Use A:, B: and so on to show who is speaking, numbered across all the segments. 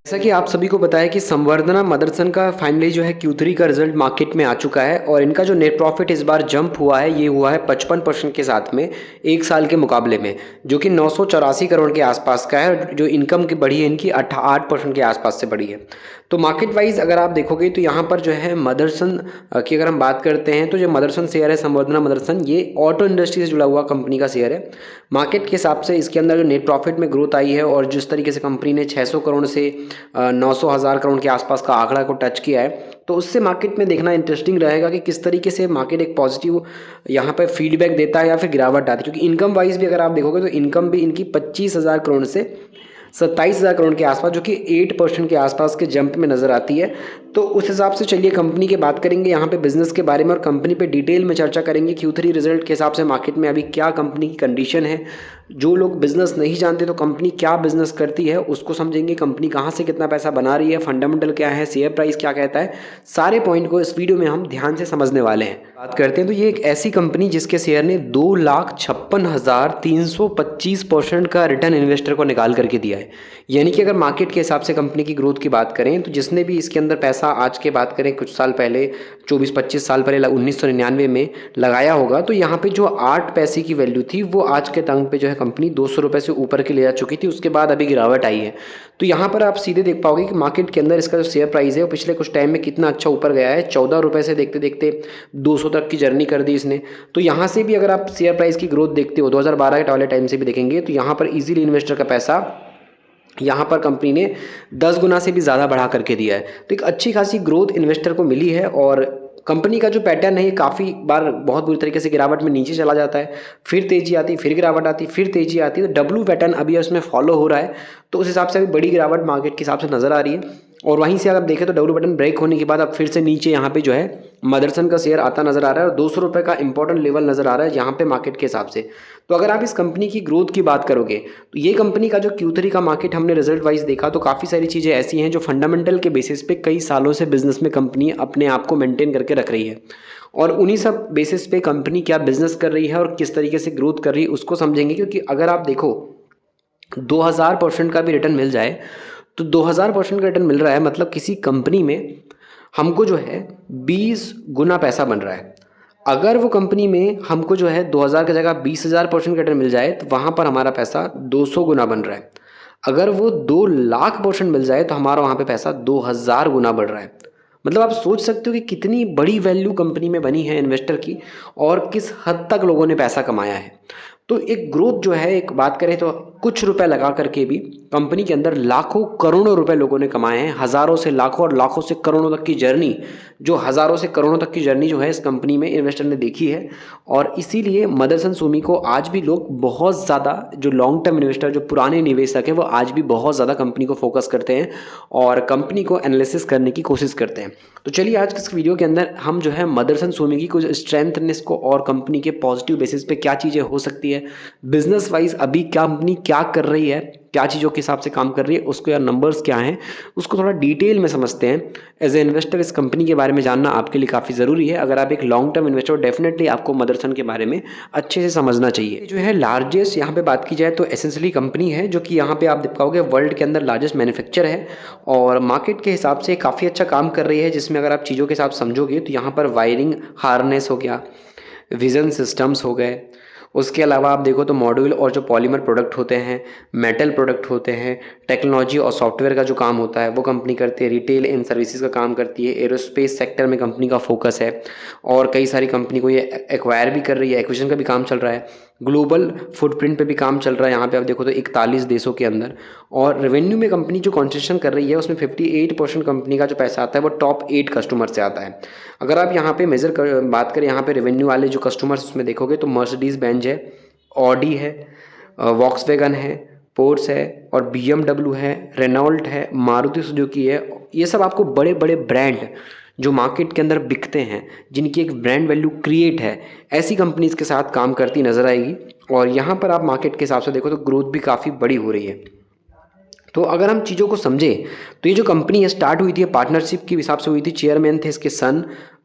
A: जैसा कि आप सभी को पता है कि संवर्धना मदरसन का फाइनली जो है Q3 का रिजल्ट मार्केट में आ चुका है और इनका जो नेट प्रॉफिट इस बार जंप हुआ है ये हुआ है 55% के साथ में एक साल के मुकाबले में, जो कि 984 करोड़ के आसपास का है। और जो इनकम की बढ़ी है इनकी 8% के आसपास से बढ़ी है। तो मार्केट वाइज अगर आप देखोगे तो यहाँ पर जो है मदरसन की अगर हम बात करते हैं तो जो मदरसन शेयर है संवर्धना मदरसन, ये ऑटो इंडस्ट्री से जुड़ा हुआ कंपनी का शेयर है। मार्केट के हिसाब से इसके अंदर जो नेट प्रॉफिट में ग्रोथ आई है और जिस तरीके से कंपनी ने 600 करोड़ से 900 हज़ार करोड़ के आसपास का आंकड़ा को टच किया है, तो उससे मार्केट में देखना इंटरेस्टिंग रहेगा कि किस तरीके से मार्केट एक पॉजिटिव यहाँ पर फीडबैक देता है या फिर गिरावट आती है। क्योंकि इनकम वाइज भी अगर आप देखोगे तो इनकम भी इनकी 25,000 करोड़ से 27,000 करोड़ के आसपास, जो कि 8% के आसपास के जंप में नज़र आती है। तो उस हिसाब से चलिए कंपनी की बात करेंगे यहाँ पे बिजनेस के बारे में और कंपनी पे डिटेल में चर्चा करेंगे। Q3 रिजल्ट के हिसाब से मार्केट में अभी क्या कंपनी की कंडीशन है, जो लोग बिजनेस नहीं जानते तो कंपनी क्या बिजनेस करती है उसको समझेंगे, कंपनी कहाँ से कितना पैसा बना रही है, फंडामेंटल क्या है, शेयर प्राइस क्या कहता है, सारे पॉइंट को इस वीडियो में हम ध्यान से समझने वाले हैं। बात करते हैं तो ये एक ऐसी कंपनी जिसके शेयर ने 2,56,325% का रिटर्न इन्वेस्टर को निकाल करके दिया है। यानी कि अगर मार्केट के हिसाब से कंपनी की ग्रोथ की बात करें तो जिसने भी इसके अंदर पैसा आज के बात करें कुछ साल पहले 24-25 साल पहले 1999 में लगाया होगा, तो यहाँ पे जो 8 पैसे की वैल्यू थी वो आज के टाइम पे जो है कंपनी 200 रुपये से ऊपर के ले जा चुकी थी। उसके बाद अभी गिरावट आई है। तो यहाँ पर आप सीधे देख पाओगे कि मार्केट के अंदर इसका जो शेयर प्राइस है वो पिछले कुछ टाइम में कितना अच्छा ऊपर गया है। 14 रुपये से देखते देखते 200 तक की जर्नी कर दी इसने। तो यहाँ से भी अगर आप शेयर प्राइस की ग्रोथ देखते हो 2012 के वाले टाइम से भी देखेंगे तो यहाँ पर इजीली इन्वेस्टर का पैसा यहाँ पर कंपनी ने 10 गुना से भी ज़्यादा बढ़ा करके दिया है। तो एक अच्छी खासी ग्रोथ इन्वेस्टर को मिली है और कंपनी का जो पैटर्न है ये काफ़ी बार बहुत बुरी तरीके से गिरावट में नीचे चला जाता है, फिर तेज़ी आती, फिर गिरावट आती, फिर तेज़ी आती है। तो डब्ल्यू पैटर्न अभी उसमें फॉलो हो रहा है। तो उस हिसाब से अभी बड़ी गिरावट मार्केट के हिसाब से नज़र आ रही है। और वहीं से अगर देखें तो डब्ल्यू बटन ब्रेक होने के बाद अब फिर से नीचे यहाँ पे जो है मदरसन का शेयर आता नज़र आ रहा है और 200 रुपये का इंपॉर्टेंट लेवल नज़र आ रहा है यहाँ पे मार्केट के हिसाब से। तो अगर आप इस कंपनी की ग्रोथ की बात करोगे तो ये कंपनी का जो Q3 का मार्केट हमने रिजल्ट वाइज देखा तो काफ़ी सारी चीज़ें ऐसी हैं जो फंडामेंटल के बेसिस पे कई सालों से बिजनेस में कंपनी अपने आप को मेंटेन करके रख रही है। और उन्हीं सब बेसिस पे कंपनी क्या बिजनेस कर रही है और किस तरीके से ग्रोथ कर रही है उसको समझेंगे। क्योंकि अगर आप देखो 2000% का भी रिटर्न मिल जाए तो 2000% का रिटर्न मिल रहा है मतलब किसी कंपनी में हमको जो है 20 गुना पैसा बन रहा है। अगर वो कंपनी में हमको जो है 2000 की जगह 20,000% का रिटर्न मिल जाए तो वहाँ पर हमारा पैसा 200 गुना बन रहा है। अगर वो 2,00,000% मिल जाए तो हमारा वहाँ पे पैसा 2000 गुना बढ़ रहा है। मतलब आप सोच सकते हो कि कितनी बड़ी वैल्यू कंपनी में बनी है इन्वेस्टर की और किस हद तक लोगों ने पैसा कमाया है। तो एक ग्रोथ जो है, एक बात करें तो कुछ रुपए लगा करके भी कंपनी के अंदर लाखों करोड़ों रुपए लोगों ने कमाए हैं। हज़ारों से लाखों और लाखों से करोड़ों तक की जर्नी, जो हज़ारों से करोड़ों तक की जर्नी जो है इस कंपनी में इन्वेस्टर ने देखी है। और इसीलिए मदरसन सुमी को आज भी लोग बहुत ज़्यादा, जो लॉन्ग टर्म इन्वेस्टर, जो पुराने निवेशक हैं, वो आज भी बहुत ज़्यादा कंपनी को फोकस करते हैं और कंपनी को एनालिसिस करने की कोशिश करते हैं। तो चलिए आज के इस वीडियो के अंदर हम जो है मदरसन सुमी की कुछ स्ट्रेंथनेस को और कंपनी के पॉजिटिव बेसिस पे क्या चीज़ें हो सकती है, बिजनेस वाइज अभी कंपनी क्या कर रही है, क्या चीज़ों के हिसाब से काम कर रही है, उसको या नंबर्स क्या हैं उसको थोड़ा डिटेल में समझते हैं। एज ए इन्वेस्टर इस कंपनी के बारे में जानना आपके लिए काफ़ी ज़रूरी है। अगर आप एक लॉन्ग टर्म इन्वेस्टर, डेफिनेटली आपको मदरसन के बारे में अच्छे से समझना चाहिए। जो है लार्जेस्ट यहाँ पे बात की जाए तो एसेंशियली कंपनी है जो कि यहाँ पे आप देख पाओगे वर्ल्ड के अंदर लार्जेस्ट मैन्युफैक्चर है और मार्केट के हिसाब से काफ़ी अच्छा काम कर रही है। जिसमें अगर आप चीज़ों के हिसाब समझोगे तो यहाँ पर वायरिंग हार्नेस हो गया, विज़न सिस्टम्स हो गए, उसके अलावा आप देखो तो मॉड्यूल और जो पॉलीमर प्रोडक्ट होते हैं, मेटल प्रोडक्ट होते हैं, टेक्नोलॉजी और सॉफ्टवेयर का जो काम होता है वो कंपनी करती है। रिटेल एंड सर्विसेज का काम करती है। एरोस्पेस सेक्टर में कंपनी का फोकस है और कई सारी कंपनी को ये एक्वायर भी कर रही है, एक्विजिशन का भी काम चल रहा है। ग्लोबल फुटप्रिंट पे भी काम चल रहा है। यहाँ पे आप देखो तो 41 देशों के अंदर। और रेवेन्यू में कंपनी जो कॉन्ट्रीब्यूशन कर रही है उसमें 58% कंपनी का जो पैसा आता है वो टॉप 8 कस्टमर से आता है। अगर आप यहाँ पे बात करें यहाँ पे रेवेन्यू वाले जो कस्टमर्स उसमें देखोगे तो मर्सिडीज बेंज है, ऑडी है, वॉक्सवैगन है, पोर्स है और BMW है, रेनॉल्ट है, मारुति सुजुकी है। ये सब आपको बड़े बड़े ब्रांड जो मार्केट के अंदर बिकते हैं, जिनकी एक ब्रांड वैल्यू क्रिएट है, ऐसी कंपनीज के साथ काम करती नजर आएगी। और यहाँ पर आप मार्केट के हिसाब से देखो तो ग्रोथ भी काफ़ी बड़ी हो रही है। तो अगर हम चीज़ों को समझें तो ये जो कंपनी है स्टार्ट हुई थी पार्टनरशिप के हिसाब से हुई थी। चेयरमैन थे इसके सन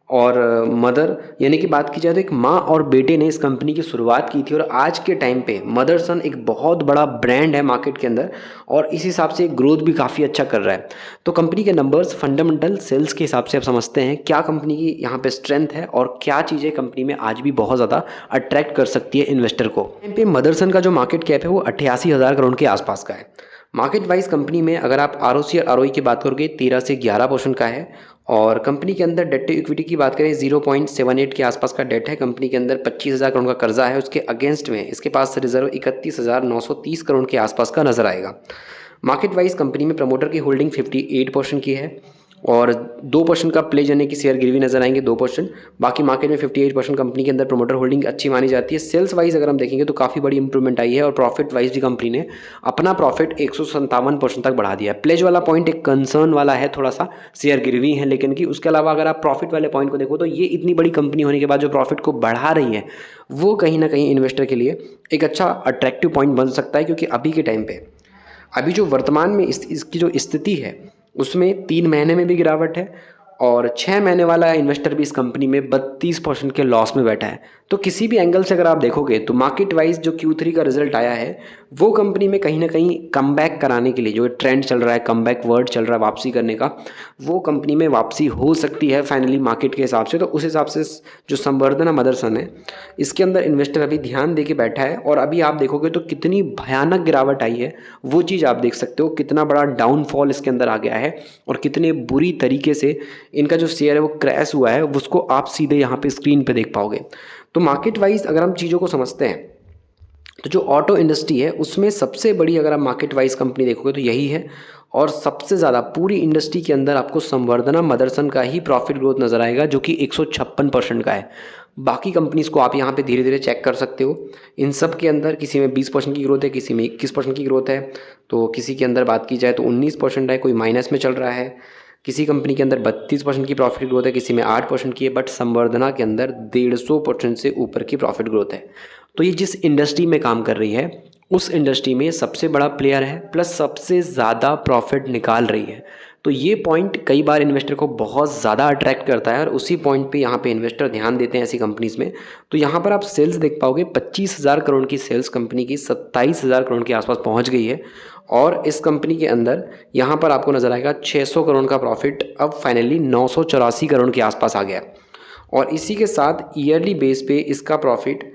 A: और मदर यानी कि बात की जाए तो एक माँ और बेटे ने इस कंपनी की शुरुआत की थी और आज के टाइम पे मदरसन एक बहुत बड़ा ब्रांड है मार्केट के अंदर और इस हिसाब से ग्रोथ भी काफ़ी अच्छा कर रहा है। तो कंपनी के नंबर्स फंडामेंटल सेल्स के हिसाब से आप समझते हैं क्या कंपनी की यहाँ पे स्ट्रेंथ है और क्या चीज़ें कंपनी में आज भी बहुत ज़्यादा अट्रैक्ट कर सकती है इन्वेस्टर को। टाइम पे मदरसन का जो मार्केट कैप है वो 88,000 करोड़ के आसपास का है। मार्केट वाइज कंपनी में अगर आप ROC और ROE की बात करोगे 13 से 11% का है और कंपनी के अंदर डेट टू इक्विटी की बात करें 0.78 के आसपास का डेट है। कंपनी के अंदर 25,000 करोड़ का कर्जा है, उसके अगेंस्ट में इसके पास रिजर्व 31,930 करोड़ के आसपास का नजर आएगा। मार्केट वाइज कंपनी में प्रमोटर की होल्डिंग 58% की है और 2% का प्लेज यानी कि शेयर गिरवी नजर आएंगे 2%। बाकी मार्केट में 58% कंपनी के अंदर प्रमोटर होल्डिंग अच्छी मानी जाती है। सेल्स वाइज अगर हम देखेंगे तो काफ़ी बड़ी इंप्रूवमेंट आई है और प्रॉफिट वाइज भी कंपनी ने अपना प्रॉफिट 157% तक बढ़ा दिया है। प्लेज वाला पॉइंट एक कंसर्न वाला है, थोड़ा सा शेयर गिरवी है, लेकिन कि उसके अलावा अगर आप प्रॉफिट वाले पॉइंट को देखो तो ये इतनी बड़ी कंपनी होने के बाद जो प्रॉफिट को बढ़ा रही है वो कहीं ना कहीं इन्वेस्टर के लिए एक अच्छा अट्रैक्टिव पॉइंट बन सकता है, क्योंकि अभी के टाइम पे अभी जो वर्तमान में इसकी जो स्थिति है उसमें 3 महीने में भी गिरावट है और 6 महीने वाला इन्वेस्टर भी इस कंपनी में 32% के लॉस में बैठा है। तो किसी भी एंगल से अगर आप देखोगे तो मार्केट वाइज जो Q3 का रिजल्ट आया है वो कंपनी में कहीं ना कहीं कमबैक कराने के लिए जो ट्रेंड चल रहा है, कमबैक वर्ड चल रहा है वापसी करने का, वो कंपनी में वापसी हो सकती है फाइनली मार्केट के हिसाब से। तो उस हिसाब से जो संवर्धना मदरसन है इसके अंदर इन्वेस्टर अभी ध्यान दे के बैठा है और अभी आप देखोगे तो कितनी भयानक गिरावट आई है वो चीज़ आप देख सकते हो, कितना बड़ा डाउनफॉल इसके अंदर आ गया है और कितने बुरी तरीके से इनका जो शेयर है वो क्रैश हुआ है, उसको आप सीधे यहाँ पे स्क्रीन पे देख पाओगे। तो मार्केट वाइज अगर हम चीज़ों को समझते हैं तो जो ऑटो इंडस्ट्री है उसमें सबसे बड़ी अगर आप मार्केट वाइज कंपनी देखोगे तो यही है और सबसे ज़्यादा पूरी इंडस्ट्री के अंदर आपको संवर्धना मदरसन का ही प्रॉफिट ग्रोथ नज़र आएगा जो कि 156% का है। बाकी कंपनीज़ को आप यहाँ पे धीरे धीरे चेक कर सकते हो, इन सब के अंदर किसी में 20% की ग्रोथ है, किसी में 21% की ग्रोथ है, तो किसी के अंदर बात की जाए तो 19% है, कोई माइनस में चल रहा है, किसी कंपनी के अंदर 32% की प्रॉफिट ग्रोथ है, किसी में 8% की है, बट संवर्धना के अंदर 150% से ऊपर की प्रॉफिट ग्रोथ है। तो ये जिस इंडस्ट्री में काम कर रही है उस इंडस्ट्री में सबसे बड़ा प्लेयर है प्लस सबसे ज़्यादा प्रॉफिट निकाल रही है। तो ये पॉइंट कई बार इन्वेस्टर को बहुत ज़्यादा अट्रैक्ट करता है और उसी पॉइंट पे यहाँ पे इन्वेस्टर ध्यान देते हैं ऐसी कंपनीज़ में। तो यहाँ पर आप सेल्स देख पाओगे 25,000 करोड़ की सेल्स कंपनी की 27,000 करोड़ के आसपास पहुँच गई है और इस कंपनी के अंदर यहाँ पर आपको नज़र आएगा 600 करोड़ का प्रॉफिट अब फाइनली 984 करोड़ के आसपास आ गया और इसी के साथ ईयरली बेस पे इसका प्रॉफिट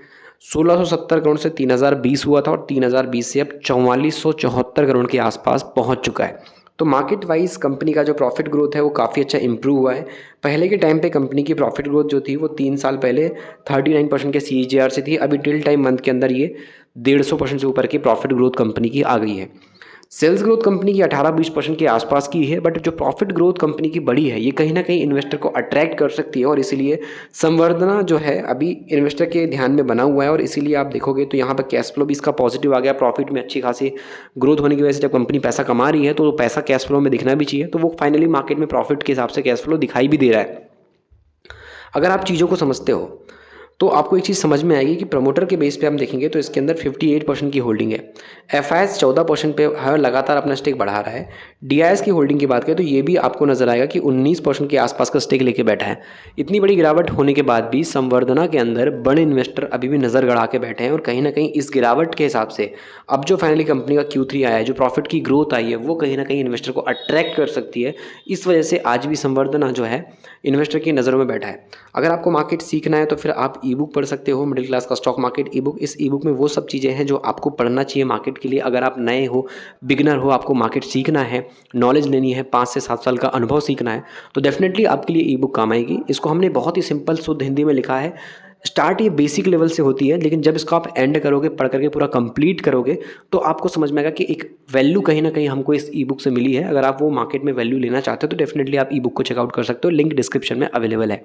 A: 1670 करोड़ से 3020 हुआ था और 3020 से अब 4474 करोड़ के आसपास पहुंच चुका है। तो मार्केट वाइज कंपनी का जो प्रॉफिट ग्रोथ है वो काफ़ी अच्छा इंप्रूव हुआ है। पहले के टाइम पे कंपनी की प्रॉफिट ग्रोथ जो थी वो 3 साल पहले 39% के CAGR से थी, अभी टिल टाइम मंथ के अंदर ये 150% से ऊपर की प्रॉफिट ग्रोथ कंपनी की आ गई है। सेल्स ग्रोथ कंपनी की 18-20% के आसपास की है, बट जो प्रॉफिट ग्रोथ कंपनी की बड़ी है ये कहीं ना कहीं इन्वेस्टर को अट्रैक्ट कर सकती है और इसीलिए संवर्धना जो है अभी इन्वेस्टर के ध्यान में बना हुआ है और इसीलिए आप देखोगे तो यहाँ पर कैश फ्लो भी इसका पॉजिटिव आ गया। प्रॉफिट में अच्छी खासी ग्रोथ होने की वजह से जब कंपनी पैसा कमा रही है तो पैसा कैश फ्लो में दिखना भी चाहिए, तो वो फाइनली मार्केट में प्रॉफिट के हिसाब से कैश फ्लो दिखाई भी दे रहा है। अगर आप चीज़ों को समझते हो तो आपको एक चीज़ समझ में आएगी कि प्रमोटर के बेस पे हम देखेंगे तो इसके अंदर 58% की होल्डिंग है, FIS 14% पे है, लगातार अपना स्टेक बढ़ा रहा है। DIS की होल्डिंग की बात करें तो ये भी आपको नजर आएगा कि 19% के आसपास का स्टेक लेके बैठा है। इतनी बड़ी गिरावट होने के बाद भी संवर्धना के अंदर बड़े इन्वेस्टर अभी भी नज़र गड़ा के बैठे हैं और कहीं ना कहीं इस गिरावट के हिसाब से अब जो फाइनली कंपनी का Q3 आया है, जो प्रॉफिट की ग्रोथ आई है वो कहीं ना कहीं इन्वेस्टर को अट्रैक्ट कर सकती है। इस वजह से आज भी संवर्धना जो है इन्वेस्टर की नज़रों में बैठा है। अगर आपको मार्केट सीखना है तो फिर आप ई बुक पढ़ सकते हो, मिडिल क्लास का स्टॉक मार्केट ई बुक। इस ई बुक में वो सब चीज़ें हैं जो आपको पढ़ना चाहिए मार्केट के लिए। अगर आप नए हो, बिगिनर हो, आपको मार्केट सीखना है, नॉलेज लेनी है, 5 से 7 साल का अनुभव सीखना है, तो डेफिनेटली आपके लिए ई बुक काम आएगी। इसको हमने बहुत ही सिंपल शुद्ध हिंदी में लिखा है। स्टार्ट ये बेसिक लेवल से होती है, लेकिन जब इसको आप एंड करोगे, पढ़ करके पूरा कंप्लीट करोगे तो आपको समझ में आएगा कि एक वैल्यू कहीं ना कहीं हमको इस ई बुक से मिली है। अगर आप वो मार्केट में वैल्यू लेना चाहते हो तो डेफिनेटली आप ई बुक को चेकआउट कर सकते हो, लिंक डिस्क्रिप्शन में अवेलेबल है।